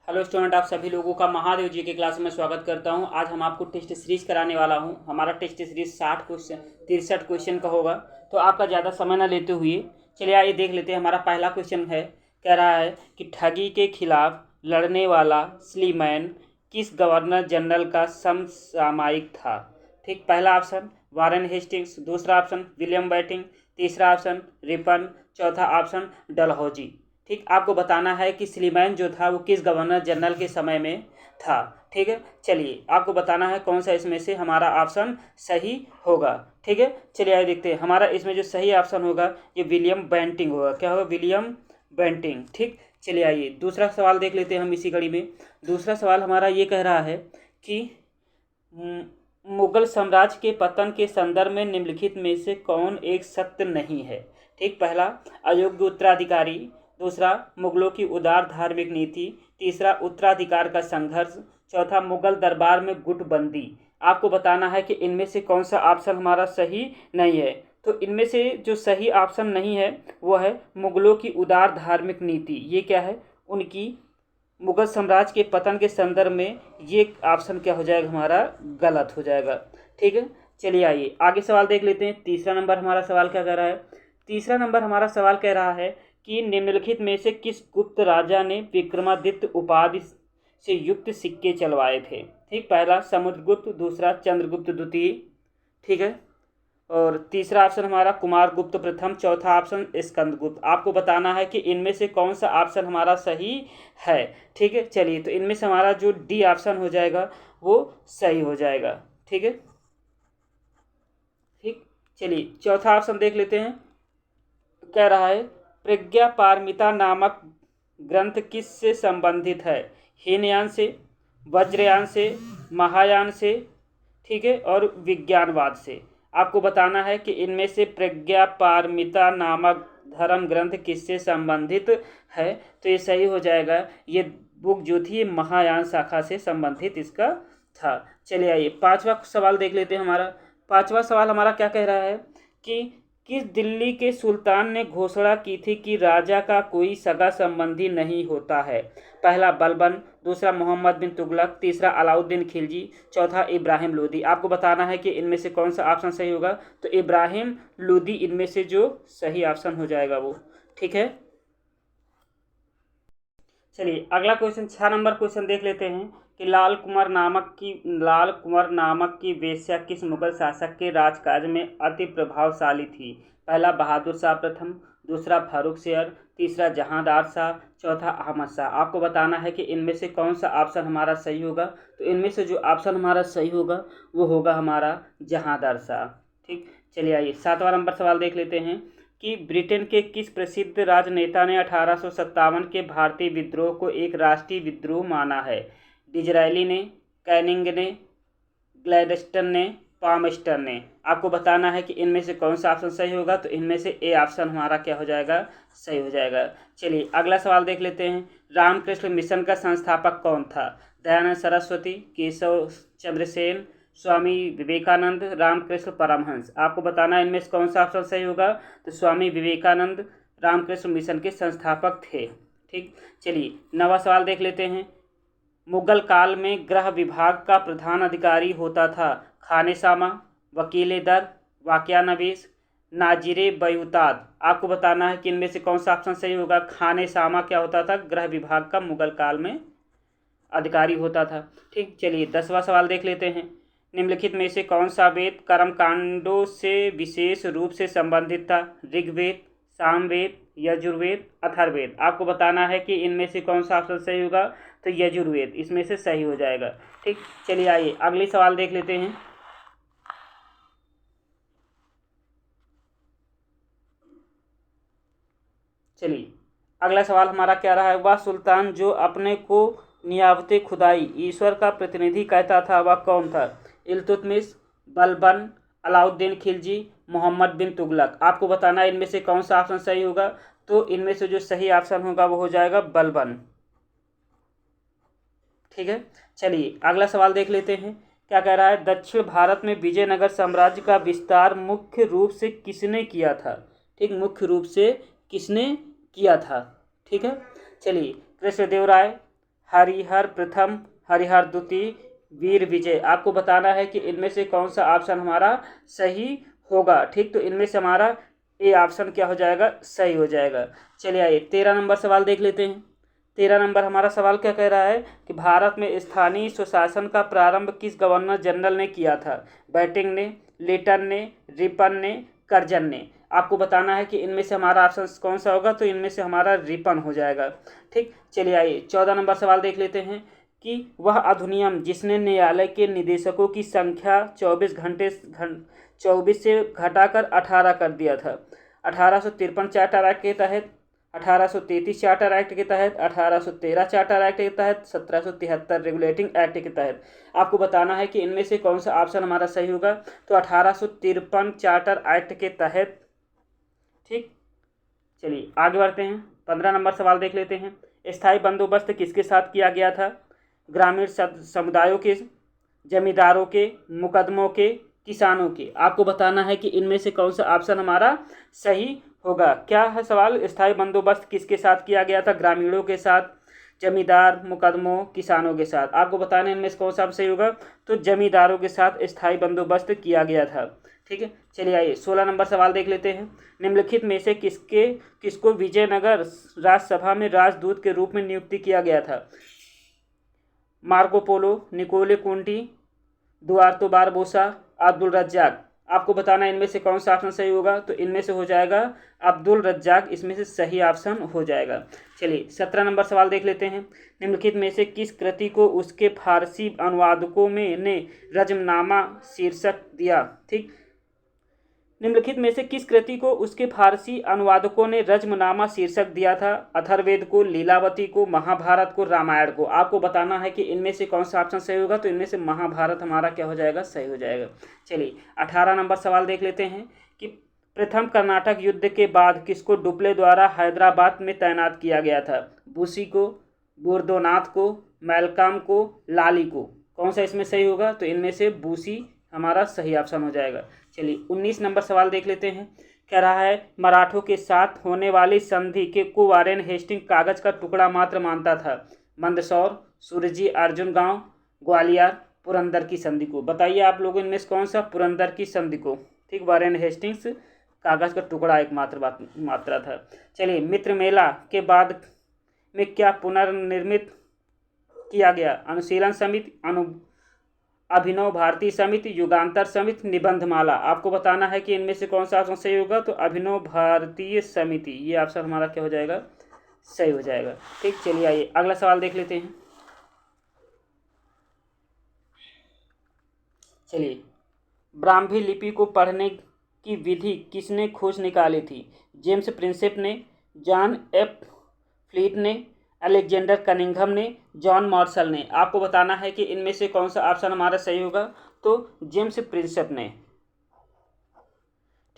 Hello student, आप सभी लोगों का महादेव जी के क्लास में स्वागत करता हूं। आज हम आपको टेस्ट सीरीज कराने वाला हूं। हमारा टेस्ट सीरीज 63 क्वेश्चन का होगा, तो आपका ज़्यादा समय न लेते हुए चलिए आइए देख लेते हैं। हमारा पहला क्वेश्चन है, कह रहा है कि ठगी के खिलाफ लड़ने वाला स्लीमैन किस गवर्नर जनरल का समसामयिक था। ठीक, पहला ऑप्शन वारेन हेस्टिंग्स, दूसरा ऑप्शन विलियम बेंटिंक, तीसरा ऑप्शन रिपन, चौथा ऑप्शन डलहौजी। ठीक, आपको बताना है कि स्लीमैन जो था वो किस गवर्नर जनरल के समय में था। ठीक है, चलिए आपको बताना है कौन सा इसमें से हमारा ऑप्शन सही होगा। ठीक है, चलिए आइए देखते हैं। हमारा इसमें जो सही ऑप्शन होगा ये विलियम बेंटिंक होगा। क्या होगा? William Bentinck. ठीक, चलिए आइए दूसरा सवाल देख लेते हैं हम इसी कड़ी में। दूसरा सवाल हमारा ये कह रहा है कि मुगल साम्राज्य के पतन के संदर्भ में निम्नलिखित में से कौन एक सत्य नहीं है। ठीक, पहला अयोग्य उत्तराधिकारी, दूसरा मुगलों की उदार धार्मिक नीति, तीसरा उत्तराधिकार का संघर्ष, चौथा मुगल दरबार में गुटबंदी। आपको बताना है कि इनमें से कौन सा ऑप्शन हमारा सही नहीं है। तो इनमें से जो सही ऑप्शन नहीं है वो है मुगलों की उदार धार्मिक नीति। ये क्या है? उनकी मुगल साम्राज्य के पतन के संदर्भ में ये ऑप्शन क्या हो जाएगा? हमारा गलत हो जाएगा। ठीक है, चलिए आइए आगे सवाल देख लेते हैं। तीसरा नंबर हमारा सवाल क्या कह रहा है? तीसरा नंबर हमारा सवाल कह रहा है कि निम्नलिखित में से किस गुप्त राजा ने विक्रमादित्य उपाधि से युक्त सिक्के चलवाए थे। ठीक, पहला समुद्रगुप्त, दूसरा चंद्रगुप्त द्वितीय, ठीक है, और तीसरा ऑप्शन हमारा कुमारगुप्त प्रथम, चौथा ऑप्शन स्कंदगुप्त। आपको बताना है कि इनमें से कौन सा ऑप्शन हमारा सही है। ठीक है, चलिए तो इनमें से हमारा जो डी ऑप्शन हो जाएगा वो सही हो जाएगा। ठीक है, ठीक, चलिए चौथा ऑप्शन देख लेते हैं। कह रहा है प्रज्ञा पारमिता नामक ग्रंथ किस से संबंधित है? हीनयान से, वज्रयान से, महायान से, ठीक है, और विज्ञानवाद से। आपको बताना है कि इनमें से प्रज्ञा पारमिता नामक धर्म ग्रंथ किससे संबंधित है। तो ये सही हो जाएगा। ये बुक जो थी महायान शाखा से संबंधित इसका था। चलिए आइए पांचवा सवाल देख लेते हैं। हमारा पांचवा सवाल हमारा क्या कह रहा है कि किस दिल्ली के सुल्तान ने घोषणा की थी कि राजा का कोई सगा संबंधी नहीं होता है। पहला बलबन, दूसरा मोहम्मद बिन तुगलक, तीसरा अलाउद्दीन खिलजी, चौथा इब्राहिम लोदी। आपको बताना है कि इनमें से कौन सा ऑप्शन सही होगा। तो इब्राहिम लोदी इनमें से जो सही ऑप्शन हो जाएगा वो। ठीक है, चलिए अगला क्वेश्चन 6 नंबर क्वेश्चन देख लेते हैं कि लाल कुमार नामक की वेश्या किस मुगल शासक के राजकाज में अति प्रभावशाली थी। पहला बहादुर शाह प्रथम, दूसरा फारूक शेर, तीसरा जहांदार शाह, चौथा अहमद शाह। आपको बताना है कि इनमें से कौन सा ऑप्शन हमारा सही होगा। तो इनमें से जो ऑप्शन हमारा सही होगा वो होगा हमारा जहांदार शाह। ठीक, चलिए आइए 7वां नंबर सवाल देख लेते हैं कि ब्रिटेन के किस प्रसिद्ध राजनेता ने 1857 के भारतीय विद्रोह को एक राष्ट्रीय विद्रोह माना है। डिजरायली ने, कैनिंग ने, ग्लैडस्टन ने, पामस्टर ने। आपको बताना है कि इनमें से कौन सा ऑप्शन सही होगा। तो इनमें से ए ऑप्शन हमारा क्या हो जाएगा? सही हो जाएगा। चलिए अगला सवाल देख लेते हैं। रामकृष्ण मिशन का संस्थापक कौन था? दयानंद सरस्वती, केशव चंद्र सेन, स्वामी विवेकानंद, रामकृष्ण परमहंस। आपको बताना है इनमें से कौन सा ऑप्शन सही होगा। तो स्वामी विवेकानंद रामकृष्ण मिशन के संस्थापक थे। ठीक, चलिए 9वां सवाल देख लेते हैं। मुगल काल में गृह विभाग का प्रधान अधिकारी होता था खानेसामा, वकील दर, वाकयानवीस, नाजिरे बयूताद। आपको बताना है कि इनमें से कौन सा ऑप्शन सही होगा। खानेसामा क्या होता था? गृह विभाग का मुगल काल में अधिकारी होता था। ठीक, चलिए 10वां सवाल देख लेते हैं। निम्नलिखित में से कौन सा वेद कर्मकांडों से विशेष रूप से संबंधित था? ऋग्वेद, सामवेद, यजुर्वेद, अथर्ववेद। आपको बताना है कि इनमें से कौन सा ऑप्शन सही होगा। तो यजुर्वेद इसमें से सही हो जाएगा। ठीक, चलिए आइए अगली सवाल देख लेते हैं। चलिए अगला सवाल हमारा क्या रहा है? वह सुल्तान जो अपने को नियावते खुदाई ईश्वर का प्रतिनिधि कहता था वह कौन था? इल्तुतमिश, बलबन, अलाउद्दीन खिलजी, मोहम्मद बिन तुगलक। आपको बताना है इनमें से कौन सा ऑप्शन सही होगा। तो इनमें से जो सही ऑप्शन होगा वो हो जाएगा बलबन। ठीक है, चलिए अगला सवाल देख लेते हैं। क्या कह रहा है? दक्षिण भारत में विजयनगर साम्राज्य का विस्तार मुख्य रूप से किसने किया था? ठीक, मुख्य रूप से किसने किया था? ठीक है, चलिए कृष्णदेव राय, हरिहर प्रथम, हरिहर द्वितीय, वीर विजय। आपको बताना है कि इनमें से कौन सा ऑप्शन हमारा सही होगा। ठीक, तो इनमें से हमारा ए ऑप्शन क्या हो जाएगा, सही हो जाएगा। चलिए आइए 13 नंबर सवाल देख लेते हैं। 13 नंबर हमारा सवाल क्या कह रहा है कि भारत में स्थानीय स्वशासन का प्रारंभ किस गवर्नर जनरल ने किया था? बैटिंग ने, लिटन ने, रिपन ने, कर्जन ने। आपको बताना है कि इनमें से हमारा ऑप्शन कौन सा होगा, तो इनमें से हमारा रिपन हो जाएगा। ठीक, चलिए आइए 14 नंबर सवाल देख लेते हैं कि वह अधिनियम जिसने न्यायालय के निदेशकों की संख्या 24 से घटाकर 18 कर दिया था। 1853 चार्टर एक्ट के तहत, 1833 चार्टर एक्ट के तहत, 1813 चार्टर एक्ट के तहत, 1773 रेगुलेटिंग एक्ट के तहत। आपको बताना है कि इनमें से कौन सा ऑप्शन हमारा सही होगा, तो 1853 चार्टर एक्ट के तहत। ठीक, चलिए आगे बढ़ते हैं। 15 नंबर सवाल देख लेते हैं। स्थायी बंदोबस्त किसके साथ किया गया था? ग्रामीण समुदायों के, जमींदारों के, मुकदमों के, किसानों के। आपको बताना है कि इनमें से कौन सा ऑप्शन हमारा सही होगा। क्या है सवाल, स्थायी बंदोबस्त किसके साथ किया गया था? ग्रामीणों के साथ, जमींदार, मुकदमों, किसानों के साथ। आपको बताना है इनमें से कौन सा सही होगा, तो जमींदारों के साथ स्थायी बंदोबस्त किया गया था। ठीक है, चलिए आइए 16 नंबर सवाल देख लेते हैं। निम्नलिखित में से किसको विजयनगर राज्यसभा में राजदूत के रूप में नियुक्ति किया गया था? Marco Polo, Nicolo Conti, Duarte Barbosa, Abdul Razzaq. आपको बताना इनमें से कौन सा ऑप्शन सही होगा, तो इनमें से हो जाएगा अब्दुल रज्जाक, इसमें से सही ऑप्शन हो जाएगा। चलिए 17 नंबर सवाल देख लेते हैं। निम्नलिखित में से किस कृति को उसके फारसी अनुवादकों में ने रजमनामा शीर्षक दिया? ठीक, निम्नलिखित में से किस कृति को उसके फारसी अनुवादकों ने रजमनामा शीर्षक दिया था? अथर्ववेद को, लीलावती को, महाभारत को, रामायण को। आपको बताना है कि इनमें से कौन सा ऑप्शन सही होगा, तो इनमें से महाभारत हमारा क्या हो जाएगा, सही हो जाएगा। चलिए 18 नंबर सवाल देख लेते हैं कि प्रथम कर्नाटक युद्ध के बाद किसको डुप्ले द्वारा हैदराबाद में तैनात किया गया था? बुशी को, बुरदोनाथ को, मैलकम को, लाली को। कौन सा इसमें सही होगा, तो इनमें से बुशी हमारा सही ऑप्शन हो जाएगा। चलिए 19 नंबर सवाल देख लेते हैं। कह रहा है मराठों के साथ होने वाली संधि के को वारेन हेस्टिंग कागज का टुकड़ा मात्र मानता था? मंदसौर, सुरजी, अर्जुन गांव, ग्वालियर, पुरंदर की संधि को। बताइए आप लोगों इनमें से कौन सा पुरंदर की संधि को। ठीक, वारेन हेस्टिंग्स कागज का टुकड़ा एक मात्रा था। चलिए मित्र मेला के बाद में क्या पुनर्निर्मित किया गया? अनुशीलन समिति, अभिनव भारतीय समिति, युगांतर समिति, निबंधमाला। आपको बताना है कि इनमें से कौन सा ऑप्शन सही होगा, तो अभिनव भारतीय समिति, ये ऑप्शन हमारा क्या हो जाएगा, सही हो जाएगा। ठीक, चलिए आइए अगला सवाल देख लेते हैं। चलिए ब्राह्मी लिपि को पढ़ने की विधि किसने खोज निकाली थी? जेम्स प्रिंसेप ने, जॉन एफ फ्लीट ने, अलेक्जेंडर कनिंघम ने, जॉन मार्शल ने। आपको बताना है कि इनमें से कौन सा ऑप्शन हमारा सही होगा, तो जेम्स प्रिंसेप ने।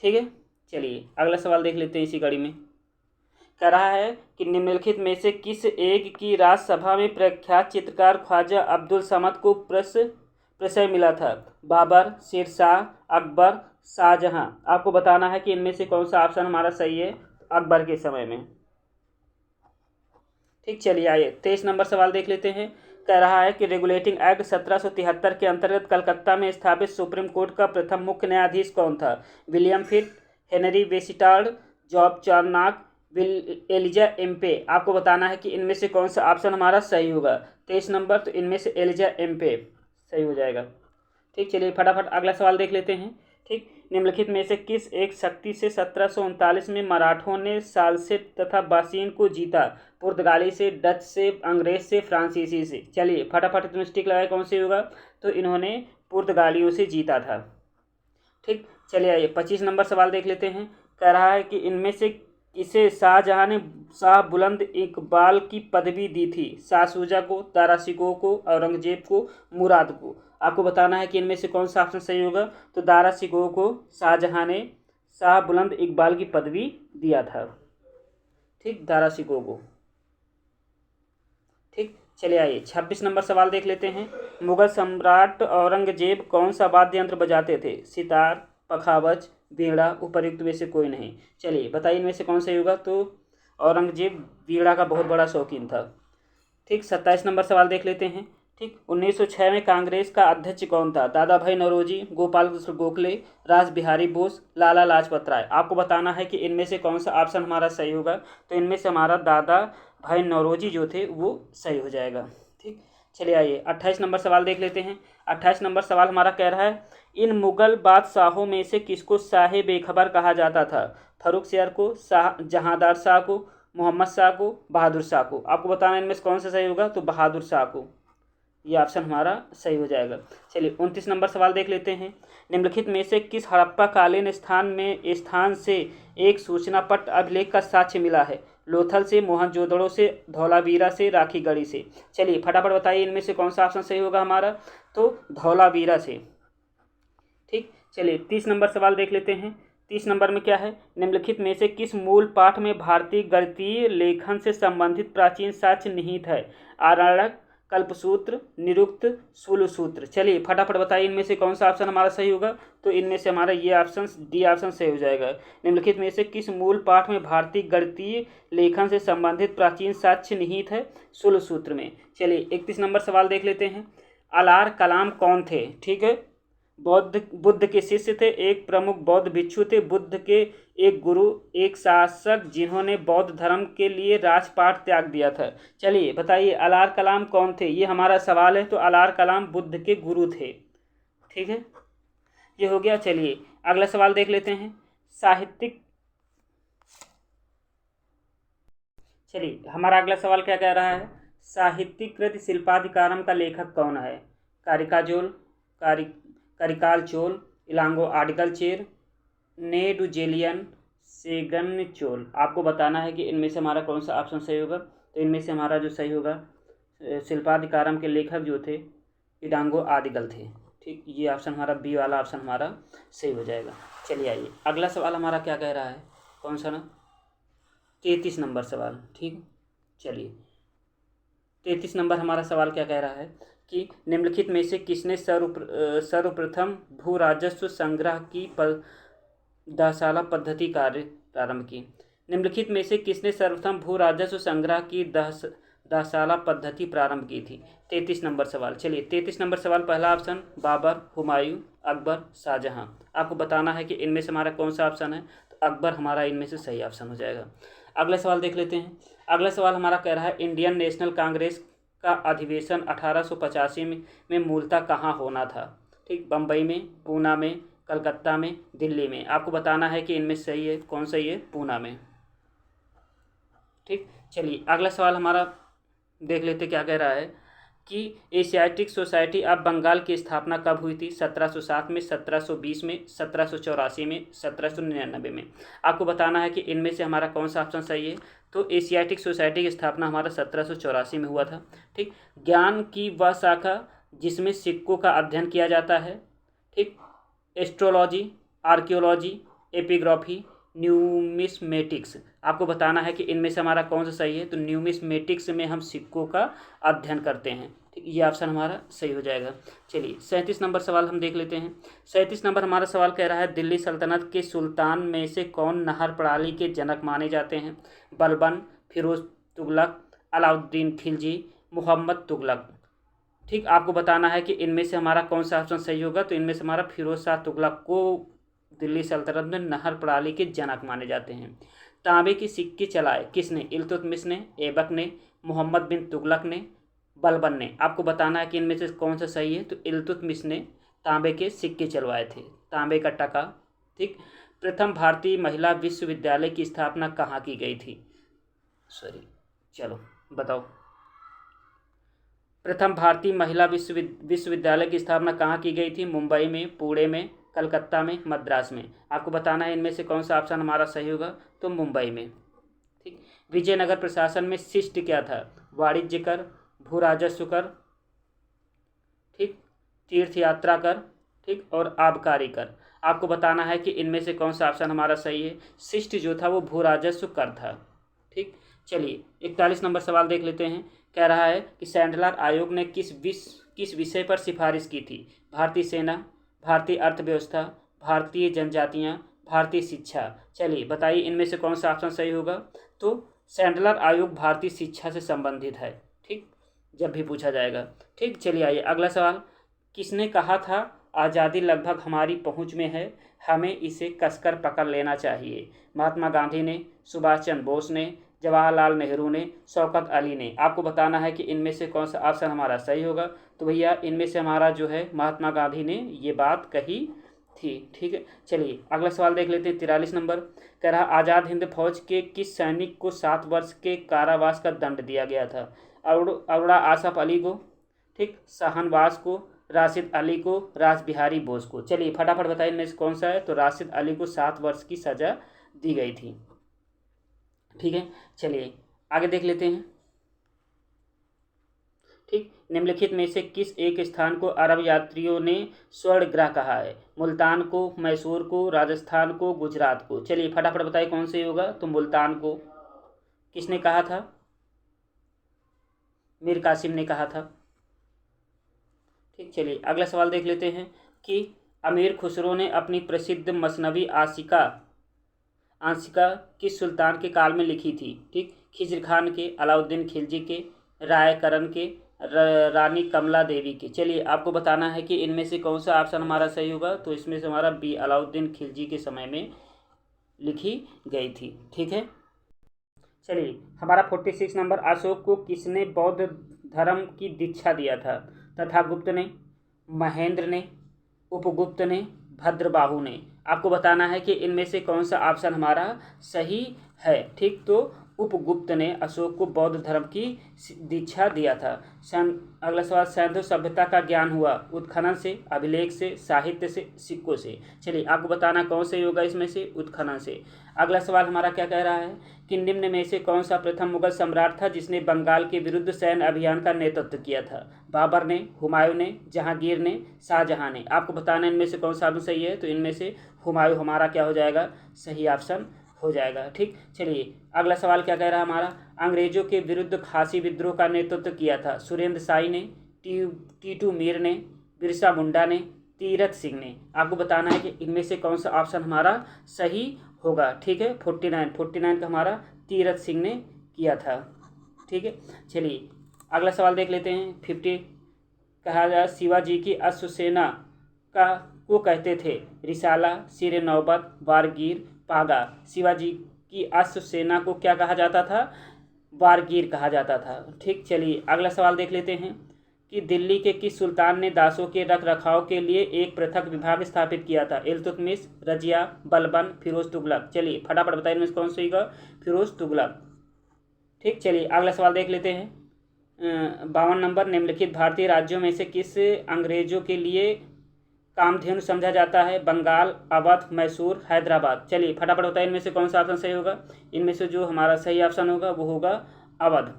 ठीक है, चलिए अगला सवाल देख लेते हैं इसी कड़ी में। कह रहा है कि निम्नलिखित में से किस एक की राज्यसभा में प्रख्यात चित्रकार ख्वाजा अब्दुल समद को प्रशय मिला था? बाबर, शेरशाह, अकबर, शाहजहां। आपको बताना है कि इनमें से कौन सा ऑप्शन हमारा सही है, अकबर के समय में। ठीक, चलिए आइए 23 नंबर सवाल देख लेते हैं। कह रहा है कि रेगुलेटिंग एक्ट 1773 के अंतर्गत कलकत्ता में स्थापित सुप्रीम कोर्ट का प्रथम मुख्य न्यायाधीश कौन था? William Pitt, Henry Vansittart, Job Charnock, Elijah Impey. आपको बताना है कि इनमें से कौन सा ऑप्शन हमारा सही होगा। 23 नंबर, तो इनमें से एलिजा एम्पे सही हो जाएगा। ठीक, चलिए फटाफट अगला सवाल देख लेते हैं। ठीक, निम्नलिखित में से किस एक शक्ति से 1739 में मराठों ने सालसेट तथा बासिन को जीता? पुर्तगाली से, डच से, अंग्रेज से, फ्रांसीसी से। चलिए फटाफट तुम स्टिक लगाए कौन से होगा, तो इन्होंने पुर्तगालियों से जीता था। ठीक, चलिए आइए 25 नंबर सवाल देख लेते हैं। कह रहा है कि इनमें से किसे शाहजहां ने शाह बुलंद इकबाल की पदवी दी थी? शाह शुजा को, दारा शिकोह को, औरंगजेब को, मुराद को। आपको बताना है कि इनमें से कौन सा ऑप्शन सही होगा, तो दारा शिकोह को शाहजहां ने शाह बुलंद इकबाल की पदवी दिया था। ठीक, दारा शिकोह को। ठीक, चलिए आइए 26 नंबर सवाल देख लेते हैं। मुगल सम्राट औरंगजेब कौन सा वाद्य यंत्र बजाते थे? सितार, पखावज, वीणा, उपर्युक्त में से कोई नहीं। चलिए बताइए इनमें से कौन सही होगा, तो औरंगजेब वीणा का बहुत बड़ा शौकीन था। ठीक, 27 नंबर सवाल देख लेते हैं। ठीक, 1906 में कांग्रेस का अध्यक्ष कौन था? दादा भाई नौरोजी, गोपाल कृष्ण गोखले, रास बिहारी बोस, लाला लाजपत राय। आपको बताना है कि इनमें से कौन सा ऑप्शन हमारा सही होगा। तो इनमें से हमारा दादा भाई नौरोजी जो थे वो सही हो जाएगा। ठीक, चलिए आइए 28 नंबर सवाल देख लेते हैं। 28 नंबर सवाल हमारा कह रहा है, इन मुगल बादशाहों में से किसको शाह बेखबर कहा जाता था? फर्रुखसियार को, शाह जहांदार शाह को, मोहम्मद शाह को, बहादुर शाह को। आपको बताना है इनमें से कौन सा सही होगा। तो बहादुर शाह को, ये ऑप्शन हमारा सही हो जाएगा। चलिए 29 नंबर सवाल देख लेते हैं। निम्नलिखित में से किस हड़प्पा कालीन स्थान से एक सूचना पट अभिलेख का साक्ष्य मिला है? लोथल से, मोहनजोदड़ो से, धौलावीरा से, राखीगढ़ी से। चलिए फटाफट बताइए इनमें से कौन सा ऑप्शन सही होगा हमारा। तो धौलावीरा से। ठीक, चलिए 30 नंबर सवाल देख लेते हैं। 30 नंबर में क्या है? निम्नलिखित में से किस मूल पाठ में भारतीय गणितीय लेखन से संबंधित प्राचीन साक्ष्य निहित है? आरण्यक, कल्पसूत्र, निरुक्त, शूलसूत्र। चलिए फटाफट बताइए इनमें से कौन सा ऑप्शन हमारा सही होगा। तो इनमें से हमारा ये ऑप्शन डी ऑप्शन सही हो जाएगा। निम्नलिखित में से किस मूल पाठ में भारतीय गणितीय लेखन से संबंधित प्राचीन साक्ष्य निहित है? शूलसूत्र में। चलिए 31 नंबर सवाल देख लेते हैं। अलार कलाम कौन थे? ठीक है, बुद्ध के शिष्य थे, एक प्रमुख बौद्ध भिक्षु थे, बुद्ध के एक गुरु, एक शासक जिन्होंने बौद्ध धर्म के लिए राजपाट त्याग दिया था। चलिए बताइए अलार कलाम कौन थे, ये हमारा सवाल है। तो अलार कलाम बुद्ध के गुरु थे। ठीक है, ये हो गया। चलिए अगला सवाल देख लेते हैं। साहित्यिक, चलिए हमारा अगला सवाल क्या कह रहा है? साहित्यिक कृति शिल्पाधिकारम का लेखक कौन है? कारिकाजोल, करिकाल चोल, इलांगो आडिकल चेर, नेडुजेलियन, सेगन चोल। आपको बताना है कि इनमें से हमारा कौन सा ऑप्शन सही होगा। तो इनमें से हमारा जो सही होगा, शिल्पाधिकारम के लेखक जो थे इलांगो आदिगल थे। ठीक, ये ऑप्शन हमारा बी वाला ऑप्शन हमारा सही हो जाएगा। चलिए आइए अगला सवाल हमारा क्या कह रहा है, कौन सा ना, 33 नंबर सवाल। ठीक, चलिए 33 नंबर हमारा सवाल क्या कह रहा है कि निम्नलिखित में से किसने सर्वप्रथम भू राजस्व संग्रह की 10 पद्धति कार्य प्रारंभ की? निम्नलिखित में से किसने सर्वप्रथम भू राजस्व संग्रह की 10 पद्धति प्रारंभ की थी? 33 नंबर सवाल। चलिए 33 नंबर सवाल, पहला ऑप्शन बाबर, हुमायूं, अकबर, शाहजहां। आपको बताना है कि इनमें से हमारा कौन सा ऑप्शन है। तो अकबर हमारा इनमें से सही ऑप्शन हो जाएगा। अगला सवाल देख लेते हैं। अगला सवाल हमारा कह रहा है, इंडियन नेशनल कांग्रेस का अधिवेशन 1885 में मूलतः कहाँ होना था? ठीक, बम्बई में, पूना में, कलकत्ता में, दिल्ली में। आपको बताना है कि इनमें सही है, कौन सही है? पूना में। ठीक, चलिए अगला सवाल हमारा देख लेते क्या कह रहा है कि एशियाटिक सोसाइटी ऑफ बंगाल की स्थापना कब हुई थी? 1707 में, 1720 में, 1784 में, 1799 में। आपको बताना है कि इनमें से हमारा कौन सा ऑप्शन सही है। तो एशियाटिक सोसाइटी की स्थापना हमारा 1784 में हुआ था। ठीक, ज्ञान की वह शाखा जिसमें सिक्कों का अध्ययन किया जाता है। ठीक, एस्ट्रोलॉजी, आर्कियोलॉजी, एपिग्राफी, न्यूमिस्मेटिक्स। आपको बताना है कि इनमें से हमारा कौन सा सही है। तो न्यूमिस्मेटिक्स में हम सिक्कों का अध्ययन करते हैं। ठीक, ये ऑप्शन हमारा सही हो जाएगा। चलिए 37 नंबर सवाल हम देख लेते हैं। 37 नंबर हमारा सवाल कह रहा है, दिल्ली सल्तनत के सुल्तान में से कौन नहर प्रणाली के जनक माने जाते हैं? बलबन, फिरोज तुगलक, अलाउद्दीन खिलजी, मोहम्मद तुगलक। ठीक, आपको बताना है कि इनमें से हमारा कौन सा ऑप्शन सही होगा। तो इनमें से हमारा फिरोज शाह तुगलक को दिल्ली सल्तनत में नहर प्रणाली के जनक माने जाते हैं। तांबे के सिक्के चलाए किसने? इल्तुतमिश ने, ऐबक ने, मोहम्मद बिन तुगलक ने, बलबन ने। आपको बताना है कि इनमें से कौन सा सही है। तो इल्तुतमिश ने तांबे के सिक्के चलवाए थे, तांबे का टका। ठीक, प्रथम भारतीय महिला विश्वविद्यालय की स्थापना कहाँ की गई थी? चलो बताओ, प्रथम भारतीय महिला विश्वविद्यालय की स्थापना कहाँ की गई थी? मुंबई में, पुणे में, कलकत्ता में, मद्रास में। आपको बताना है इनमें से कौन सा ऑप्शन हमारा सही होगा। तो मुंबई में। ठीक, विजयनगर प्रशासन में शिष्ट क्या था? वाणिज्य कर, भू राजस्व कर, ठीक, तीर्थ यात्रा कर, ठीक, और आबकारी कर। आपको बताना है कि इनमें से कौन सा ऑप्शन हमारा सही है। शिष्ट जो था वो भू राजस्व कर था। ठीक, चलिए 41 नंबर सवाल देख लेते हैं। कह रहा है कि सैंडलर आयोग ने किस विषय पर सिफारिश की थी? भारतीय सेना, भारतीय अर्थव्यवस्था, भारतीय जनजातियाँ, भारतीय शिक्षा। चलिए बताइए इनमें से कौन सा ऑप्शन सही होगा। तो सैंडलर आयोग भारतीय शिक्षा से संबंधित है। ठीक, जब भी पूछा जाएगा। ठीक, चलिए आइए अगला सवाल। किसने कहा था आज़ादी लगभग हमारी पहुंच में है, हमें इसे कसकर पकड़ लेना चाहिए? महात्मा गांधी ने, सुभाष चंद्र बोस ने, जवाहरलाल नेहरू ने, शौकत अली ने। आपको बताना है कि इनमें से कौन सा ऑप्शन हमारा सही होगा। तो भैया इनमें से हमारा जो है महात्मा गांधी ने ये बात कही थी। ठीक है, चलिए अगला सवाल देख लेते हैं। 43 नंबर कह रहा, आज़ाद हिंद फौज के किस सैनिक को 7 वर्ष के कारावास का दंड दिया गया था? अरोड़ा आसफ अली को, ठीक, शाहनवाज को, राशिद अली को, रास बिहारी बोस को। चलिए फटाफट बताइए इनमें से कौन सा है। तो राशिद अली को 7 वर्ष की सज़ा दी गई थी। ठीक है, चलिए आगे देख लेते हैं। ठीक, निम्नलिखित में से किस एक स्थान को अरब यात्रियों ने स्वर्ण ग्रह कहा है? मुल्तान को, मैसूर को, राजस्थान को, गुजरात को। चलिए फटाफट बताइए कौन से होगा। तो मुल्तान को किसने कहा था? मीर कासिम ने कहा था। ठीक, चलिए अगला सवाल देख लेते हैं कि अमीर खुसरो ने अपनी प्रसिद्ध मसनवी आंशिका किस सुल्तान के काल में लिखी थी? ठीक, खिज्र खान के, अलाउद्दीन खिलजी के, राय करण के, रानी कमला देवी के। चलिए आपको बताना है कि इनमें से कौन सा ऑप्शन हमारा सही होगा। तो इसमें से हमारा बी, अलाउद्दीन खिलजी के समय में लिखी गई थी। ठीक है, चलिए हमारा 46 नंबर, अशोक को किसने बौद्ध धर्म की दीक्षा दिया था? तथागुप्त ने, महेंद्र ने, उपगुप्त ने, भद्रबाहु ने। आपको बताना है कि इनमें से कौन सा ऑप्शन हमारा सही है। ठीक, तो उपगुप्त ने अशोक को बौद्ध धर्म की दीक्षा दिया था। अगला सवाल, सैंधव सभ्यता का ज्ञान हुआ उत्खनन से, अभिलेख से, साहित्य से, सिक्कों से। चलिए आपको बताना कौन से होगा इसमें से। उत्खनन से। अगला सवाल हमारा क्या कह रहा है कि निम्न में से कौन सा प्रथम मुगल सम्राट था जिसने बंगाल के विरुद्ध सैन्य अभियान का नेतृत्व किया था? बाबर ने, हुमायूं ने, जहांगीर ने, शाहजहां ने। आपको बताना इनमें से कौन सा ऑप्शन सही है। तो इनमें से हुमायूं हमारा क्या हो जाएगा, सही ऑप्शन हो जाएगा। ठीक, चलिए अगला सवाल क्या कह रहा है हमारा, अंग्रेजों के विरुद्ध खासी विद्रोह का नेतृत्व किया था? सुरेंद्र शाही ने, टीटू मीर ने, बिरसा मुंडा ने, तीरथ सिंह ने। आपको बताना है कि इनमें से कौन सा ऑप्शन हमारा सही होगा। ठीक है, 49 का हमारा तीरथ सिंह ने किया था। ठीक है, चलिए अगला सवाल देख लेते हैं। 50 कहा जाए, शिवाजी की अश्वसेना को कहते थे? रिसाला, सिर नौबत, बारगीर, पागा। शिवाजी की अश्वसेना को क्या कहा जाता था? बारगीर कहा जाता था। ठीक, चलिए अगला सवाल देख लेते हैं कि दिल्ली के किस सुल्तान ने दासों के रख रखाव के लिए एक पृथक विभाग स्थापित किया था? इल्तुतमिश, रजिया, बलबन, फिरोज तुगलक। चलिए फटाफट बताइए इनमें से कौन सा होगा। फिरोज तुगलक। ठीक, चलिए अगला सवाल देख लेते हैं। 52 नंबर, निम्नलिखित भारतीय राज्यों में से किस अंग्रेजों के लिए कामधेनु समझा जाता है? बंगाल, अवध, मैसूर, हैदराबाद। चलिए फटाफट बताइए इनमें से कौन सा ऑप्शन सही होगा। इनमें से जो हमारा सही ऑप्शन होगा वो होगा अवध।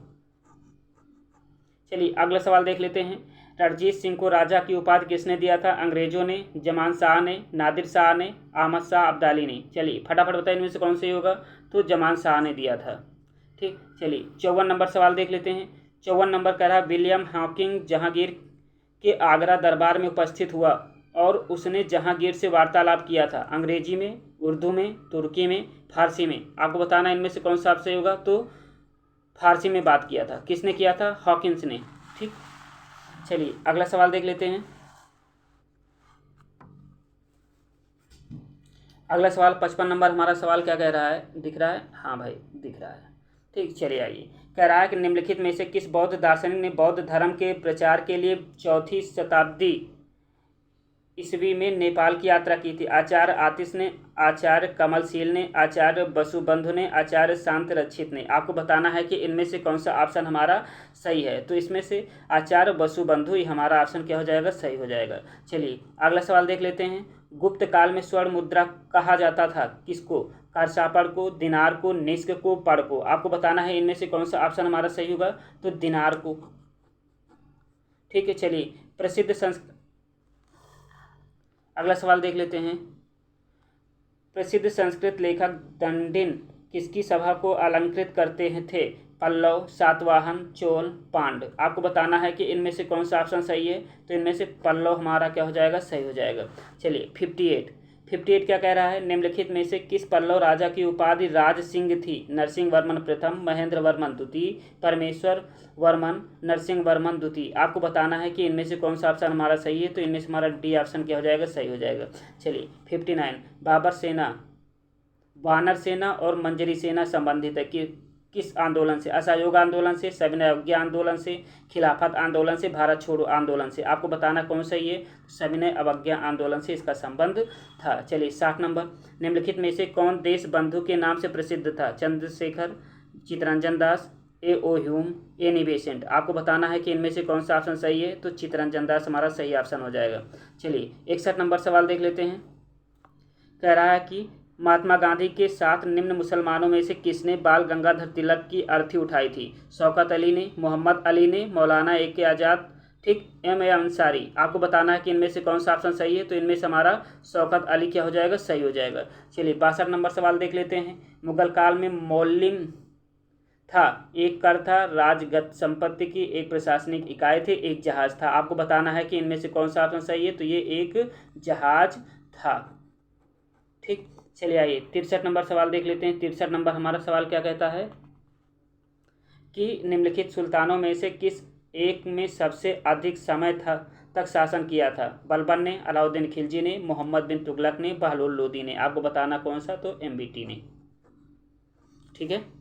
चलिए अगला सवाल देख लेते हैं। रणजीत सिंह को राजा की उपाधि किसने दिया था? अंग्रेजों ने, जमान शाह ने, नादिर शाह ने, अहमद शाह अब्दाली ने। चलिए फटाफट बताइए इनमें से कौन सही होगा। तो जमान शाह ने दिया था। ठीक, चलिए 54 नंबर सवाल देख लेते हैं। 54 नंबर कह रहा, विलियम हॉकिंग जहांगीर के आगरा दरबार में उपस्थित हुआ और उसने जहांगीर से वार्तालाप किया था? अंग्रेजी में, उर्दू में, तुर्की में, फारसी में। आपको बताना इनमें से कौन सा आपसे होगा। तो फारसी में बात किया था। किसने किया था? हॉकिंस ने। ठीक, चलिए अगला सवाल देख लेते हैं। अगला सवाल 55 नंबर हमारा सवाल क्या कह रहा है, दिख रहा है? हाँ भाई दिख रहा है। ठीक, चलिए आइए। कह रहा है कि निम्नलिखित में से किस बौद्ध दार्शनिक ने बौद्ध धर्म के प्रचार के लिए 4वीं शताब्दी ईस्वी में नेपाल की यात्रा की थी? आचार्य आतिश ने, आचार्य कमलशील ने, आचार्य वसुबंधु ने, आचार्य शांत रक्षित ने। आपको बताना है कि इनमें से कौन सा ऑप्शन हमारा सही है। तो इसमें से आचार्य वसुबंधु ही हमारा ऑप्शन क्या हो जाएगा, सही हो जाएगा। चलिए अगला सवाल देख लेते हैं। गुप्त काल में स्वर्ण मुद्रा कहा जाता था किसको? करसापड़ को, दिनार को, निष्क को, पड़ को। आपको बताना है इनमें से कौन सा ऑप्शन हमारा सही होगा। तो दिनार को। ठीक है, चलिए अगला सवाल देख लेते हैं। प्रसिद्ध संस्कृत लेखक दंडिन किसकी सभा को अलंकृत करते थे? पल्लव, सातवाहन, चोल, पांड। आपको बताना है कि इनमें से कौन सा ऑप्शन सही है। तो इनमें से पल्लव हमारा क्या हो जाएगा, सही हो जाएगा। चलिए 58 क्या कह रहा है, निम्नलिखित में से किस पल्लव राजा की उपाधि राज सिंह थी? नरसिंह वर्मन प्रथम, महेंद्र वर्मन द्वितीय, परमेश्वर वर्मन, नरसिंह वर्मन द्वितीय। आपको बताना है कि इनमें से कौन सा ऑप्शन हमारा सही है, तो इनमें से हमारा डी ऑप्शन क्या हो जाएगा, सही हो जाएगा। चलिए 59, बाबर सेना, वानर सेना और मंजरी सेना संबंधित है कि किस आंदोलन से? असहयोग आंदोलन से, सविनय अवज्ञा आंदोलन से, खिलाफत आंदोलन से, भारत छोड़ो आंदोलन से। आपको बताना कौन सा ये, सविनय अवज्ञा आंदोलन से इसका संबंध था। चलिए 60 नंबर, निम्नलिखित में से कौन देश बंधु के नाम से प्रसिद्ध था? Chandrashekhar, Chittaranjan Das, A.O.. Hume, Annie Besant. आपको बताना है कि इनमें से कौन सा ऑप्शन सही है, तो चित्तरंजन दास हमारा सही ऑप्शन हो जाएगा। चलिए 61 नंबर सवाल देख लेते हैं। कह रहा है कि महात्मा गांधी के साथ निम्न मुसलमानों में से किसने बाल गंगाधर तिलक की अर्थी उठाई थी? शौकत अली ने, मोहम्मद अली ने, मौलाना ए.के. आज़ाद, ठीक, M.A. अंसारी। आपको बताना है कि इनमें से कौन सा ऑप्शन सही है, तो इनमें से हमारा शौकत अली क्या हो जाएगा, सही हो जाएगा। चलिए 62 नंबर सवाल देख लेते हैं। मुगल काल में मौलिम था, एक कर था, राजगत संपत्ति की, एक प्रशासनिक इकाई थे, एक जहाज था। आपको बताना है कि इनमें से कौन सा ऑप्शन सही है, तो ये एक जहाज था। ठीक, चलिए आइए 63 नंबर सवाल देख लेते हैं। 63 नंबर हमारा सवाल क्या कहता है कि निम्नलिखित सुल्तानों में से किस एक में सबसे अधिक समय तक शासन किया था? बलबन ने, अलाउद्दीन खिलजी ने, मोहम्मद बिन तुगलक ने, बहलोल लोदी ने। आपको बताना कौन सा, तो MBT ने। ठीक है।